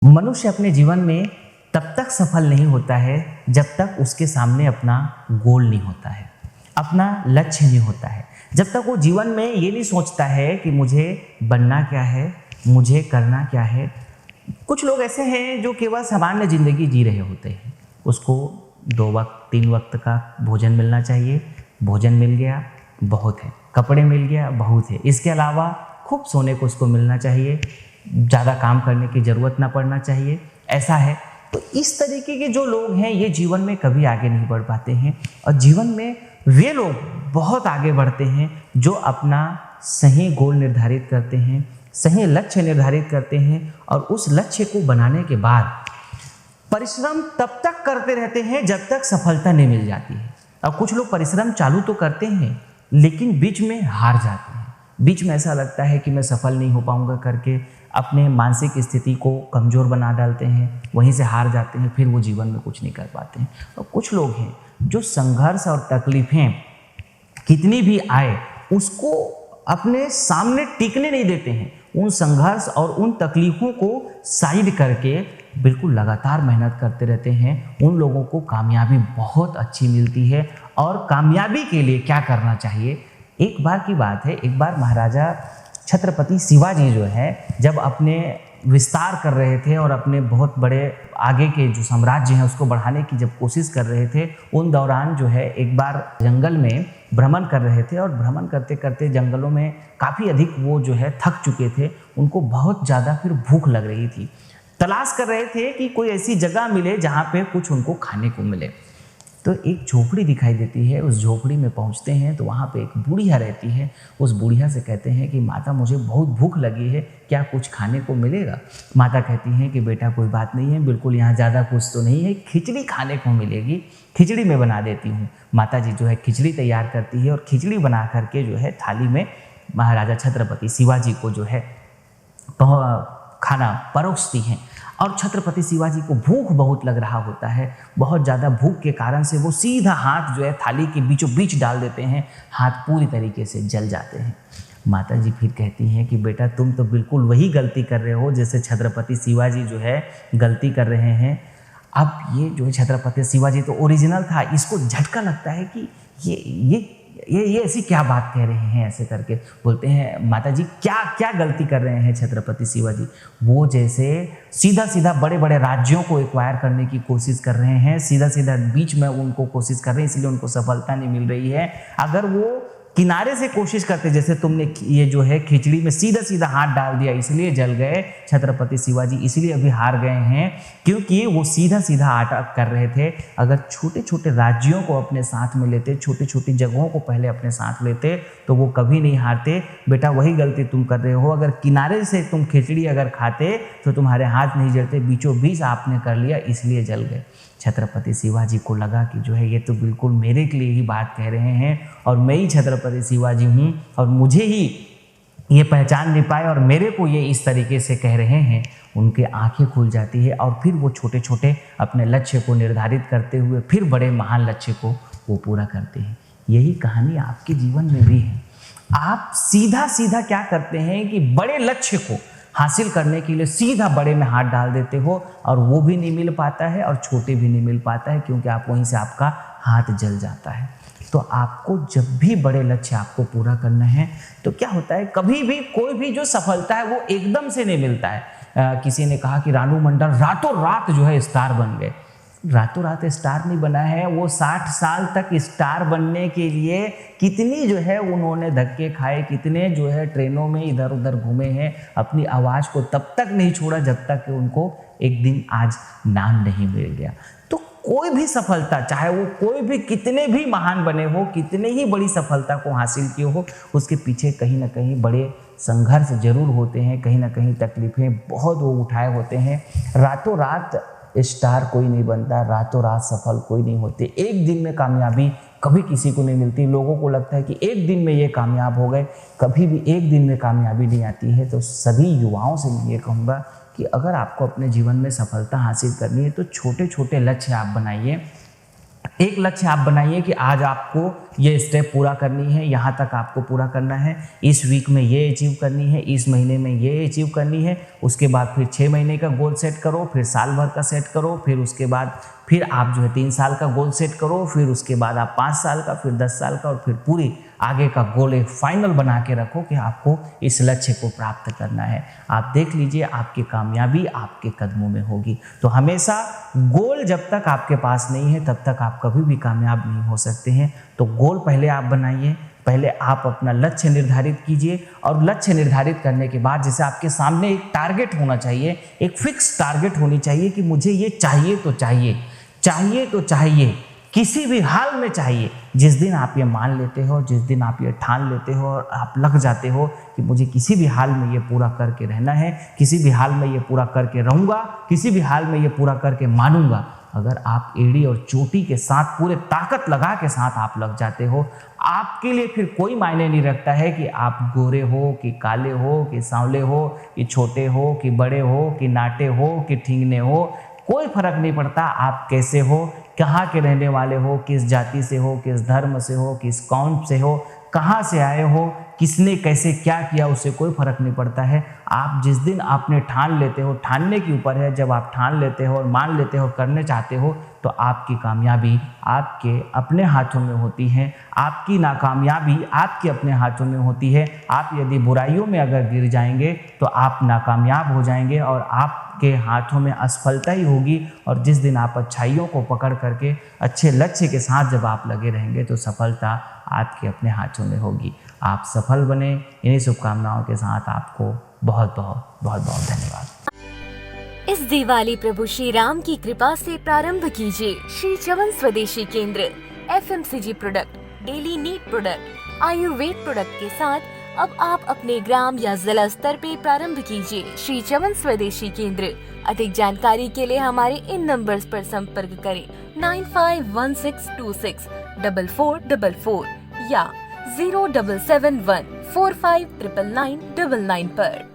मनुष्य अपने जीवन में तब तक सफल नहीं होता है जब तक उसके सामने अपना गोल नहीं होता है, अपना लक्ष्य नहीं होता है। जब तक वो जीवन में ये नहीं सोचता है कि मुझे बनना क्या है, मुझे करना क्या है। कुछ लोग ऐसे हैं जो केवल सामान्य ज़िंदगी जी रहे होते हैं। उसको 2 वक्त 3 वक्त का भोजन मिलना चाहिए, भोजन मिल गया बहुत है, कपड़े मिल गया बहुत है। इसके अलावा खूब सोने को उसको मिलना चाहिए, ज़्यादा काम करने की ज़रूरत ना पड़ना चाहिए, ऐसा है। तो इस तरीके के जो लोग हैं ये जीवन में कभी आगे नहीं बढ़ पाते हैं। और जीवन में वे लोग बहुत आगे बढ़ते हैं जो अपना सही गोल निर्धारित करते हैं, सही लक्ष्य निर्धारित करते हैं और उस लक्ष्य को बनाने के बाद परिश्रम तब तक करते रहते हैं जब तक सफलता नहीं मिल जाती है। और कुछ लोग परिश्रम चालू तो करते हैं लेकिन बीच में हार जाते हैं। बीच में ऐसा लगता है कि मैं सफल नहीं हो पाऊंगा करके अपने मानसिक स्थिति को कमज़ोर बना डालते हैं, वहीं से हार जाते हैं, फिर वो जीवन में कुछ नहीं कर पाते हैं। और कुछ लोग हैं जो संघर्ष और तकलीफ़ें कितनी भी आए उसको अपने सामने टिकने नहीं देते हैं। उन संघर्ष और उन तकलीफ़ों को साइड करके बिल्कुल लगातार मेहनत करते रहते हैं। उन लोगों को कामयाबी बहुत अच्छी मिलती है। और कामयाबी के लिए क्या करना चाहिए? एक बार की बात है, एक बार महाराजा छत्रपति शिवाजी जो है जब अपने विस्तार कर रहे थे और अपने बहुत बड़े आगे के जो साम्राज्य हैं उसको बढ़ाने की जब कोशिश कर रहे थे, उन दौरान जो है एक बार जंगल में भ्रमण कर रहे थे। और भ्रमण करते करते जंगलों में काफ़ी अधिक वो जो है थक चुके थे, उनको बहुत ज़्यादा फिर भूख लग रही थी। तलाश कर रहे थे कि कोई ऐसी जगह मिले जहाँ पे कुछ उनको खाने को मिले। तो एक झोपड़ी दिखाई देती है, उस झोपड़ी में पहुंचते हैं तो वहाँ पे एक बूढ़िया रहती है। उस बूढ़िया से कहते हैं कि माता मुझे बहुत भूख लगी है, क्या कुछ खाने को मिलेगा? माता कहती हैं कि बेटा कोई बात नहीं है, बिल्कुल यहाँ ज़्यादा कुछ तो नहीं है, खिचड़ी खाने को मिलेगी, खिचड़ी मैं बना देती हूँ। माता जी जो है खिचड़ी तैयार करती है और खिचड़ी बना करके जो है थाली में महाराजा छत्रपति शिवाजी को जो है खाना परोसती हैं। और छत्रपति शिवाजी को भूख बहुत लग रहा होता है, बहुत ज़्यादा भूख के कारण से वो सीधा हाथ जो है थाली के बीचों बीच डाल देते हैं, हाथ पूरी तरीके से जल जाते हैं। माता जी फिर कहती हैं कि बेटा तुम तो बिल्कुल वही गलती कर रहे हो जैसे छत्रपति शिवाजी जो है गलती कर रहे हैं। अब ये जो है छत्रपति शिवाजी तो ओरिजिनल था, इसको झटका लगता है कि ये ऐसी क्या बात कह रहे हैं, ऐसे करके बोलते हैं माता जी क्या क्या गलती कर रहे हैं छत्रपति शिवाजी? वो जैसे सीधा सीधा बड़े बड़े राज्यों को एक्वायर करने की कोशिश कर रहे हैं, सीधा सीधा बीच में उनको कोशिश कर रहे हैं, इसलिए उनको सफलता नहीं मिल रही है। अगर वो किनारे से कोशिश करते, जैसे तुमने ये जो है खिचड़ी में सीधा सीधा हाथ डाल दिया इसलिए जल गए छत्रपति शिवाजी, इसलिए अभी हार गए हैं क्योंकि वो सीधा सीधा अटैक कर रहे थे। अगर छोटे छोटे राज्यों को अपने साथ में लेते, छोटी छोटी जगहों को पहले अपने साथ लेते तो वो कभी नहीं हारते। बेटा वही गलती तुम कर रहे हो, अगर किनारे से तुम खिचड़ी अगर खाते तो तुम्हारे हाथ नहीं जलते, बीचों बीच आपने कर लिया इसलिए जल गए। छत्रपति शिवाजी को लगा कि जो है ये तो बिल्कुल मेरे के लिए ही बात कह रहे हैं और मैं ही छत्रपति शिवाजी हूँ और मुझे ही ये पहचान नहीं पाए और मेरे को ये इस तरीके से कह रहे हैं। उनके आंखें खुल जाती है और फिर वो छोटे छोटे अपने लक्ष्य को निर्धारित करते हुए फिर बड़े महान लक्ष्य को वो पूरा करते हैं। यही कहानी आपके जीवन में भी है। आप सीधा सीधा क्या करते हैं कि बड़े लक्ष्य को हासिल करने के लिए सीधा बड़े में हाथ डाल देते हो और वो भी नहीं मिल पाता है और छोटे भी नहीं मिल पाता है क्योंकि आप वहीं से आपका हाथ जल जाता है। तो आपको जब भी बड़े लक्ष्य आपको पूरा करना है तो क्या होता है, कभी भी कोई भी जो सफलता है वो एकदम से नहीं मिलता है। किसी ने कहा कि रानू मंडल रातों रात जो है स्टार बन गए। रातों रात स्टार नहीं बना है, वो 60 साल तक स्टार बनने के लिए कितनी जो है उन्होंने धक्के खाए, कितने जो है ट्रेनों में इधर उधर घूमे हैं, अपनी आवाज़ को तब तक नहीं छोड़ा जब तक कि उनको एक दिन आज नाम नहीं मिल गया। तो कोई भी सफलता, चाहे वो कोई भी कितने भी महान बने हो, कितने ही बड़ी सफलता को हासिल किए हो, उसके पीछे कहीं ना कहीं बड़े संघर्ष जरूर होते हैं, कहीं ना कहीं तकलीफें बहुत वो उठाए होते हैं। रातों रात स्टार कोई नहीं बनता, रातों रात सफल कोई नहीं होते। एक दिन में कामयाबी कभी किसी को नहीं मिलती। लोगों को लगता है कि एक दिन में ये कामयाब हो गए, कभी भी एक दिन में कामयाबी नहीं आती है। तो सभी युवाओं से मैं ये कहूँगा कि अगर आपको अपने जीवन में सफलता हासिल करनी है तो छोटे छोटे लक्ष्य आप बनाइए। एक लक्ष्य आप बनाइए कि आज आपको ये स्टेप पूरा करनी है, यहाँ तक आपको पूरा करना है, इस वीक में ये अचीव करनी है, इस महीने में ये अचीव करनी है। उसके बाद फिर 6 महीने का गोल सेट करो, फिर साल भर का सेट करो, फिर उसके बाद फिर आप जो है 3 साल का गोल सेट करो, फिर उसके बाद आप 5 साल का, फिर 10 साल का, और फिर पूरी आगे का गोल एक फाइनल बना के रखो कि आपको इस लक्ष्य को प्राप्त करना है। आप देख लीजिए आपकी कामयाबी आपके कदमों में होगी। तो हमेशा गोल जब तक आपके पास नहीं है तब तक आप कभी भी कामयाब नहीं हो सकते हैं। तो गोल पहले आप बनाइए, पहले आप अपना लक्ष्य निर्धारित कीजिए, और लक्ष्य निर्धारित करने के बाद जैसे आपके सामने एक टारगेट होना चाहिए, एक फिक्स टारगेट होनी चाहिए कि मुझे ये चाहिए तो चाहिए, चाहिए तो चाहिए, किसी भी हाल में चाहिए। जिस दिन आप ये मान लेते हो, जिस दिन आप ये ठान लेते हो और आप लग जाते हो कि मुझे किसी भी हाल में ये पूरा करके रहना है, किसी भी हाल में ये पूरा करके रहूँगा, किसी भी हाल में ये पूरा करके मानूंगा, अगर आप एड़ी और चोटी के साथ पूरे ताकत लगा के साथ आप लग जाते हो, आपके लिए फिर कोई मायने नहीं रखता है कि आप गोरे हो कि काले हो कि सांवले हो कि छोटे हो कि बड़े हो कि नाटे हो कि ठींगने हो, कोई फर्क नहीं पड़ता आप कैसे हो, कहाँ के रहने वाले हो, किस जाति से हो, किस धर्म से हो, किस कौम से हो, कहाँ से आए हो, किसने कैसे क्या किया, उससे कोई फर्क नहीं पड़ता है। आप जिस दिन आपने ठान लेते हो, ठानने के ऊपर है, जब आप ठान लेते हो और मान लेते हो, करने चाहते हो, तो आपकी कामयाबी आपके अपने हाथों में होती है, आपकी नाकामयाबी आपके अपने हाथों में होती है। आप यदि बुराइयों में अगर गिर जाएंगे तो आप नाकामयाब हो जाएंगे और आपके हाथों में असफलता ही होगी। और जिस दिन आप अच्छाइयों को पकड़ करके अच्छे लक्ष्य के साथ जब आप लगे रहेंगे तो सफलता आपके अपने हाथों में होगी। आप सफल बने, इन्हीं शुभकामनाओं के साथ आपको बहुत बहुत बहुत बहुत धन्यवाद। इस दिवाली प्रभु श्री राम की कृपा से प्रारंभ कीजिए श्री चवन स्वदेशी केंद्र FMCG product, daily need product, Ayurveda product के साथ अब आप अपने ग्राम या जिला स्तर पे प्रारंभ कीजिए श्री चवन स्वदेशी केंद्र। अधिक जानकारी के लिए हमारे इन नंबर्स पर संपर्क करें 9516264444 या 0771459999 पर।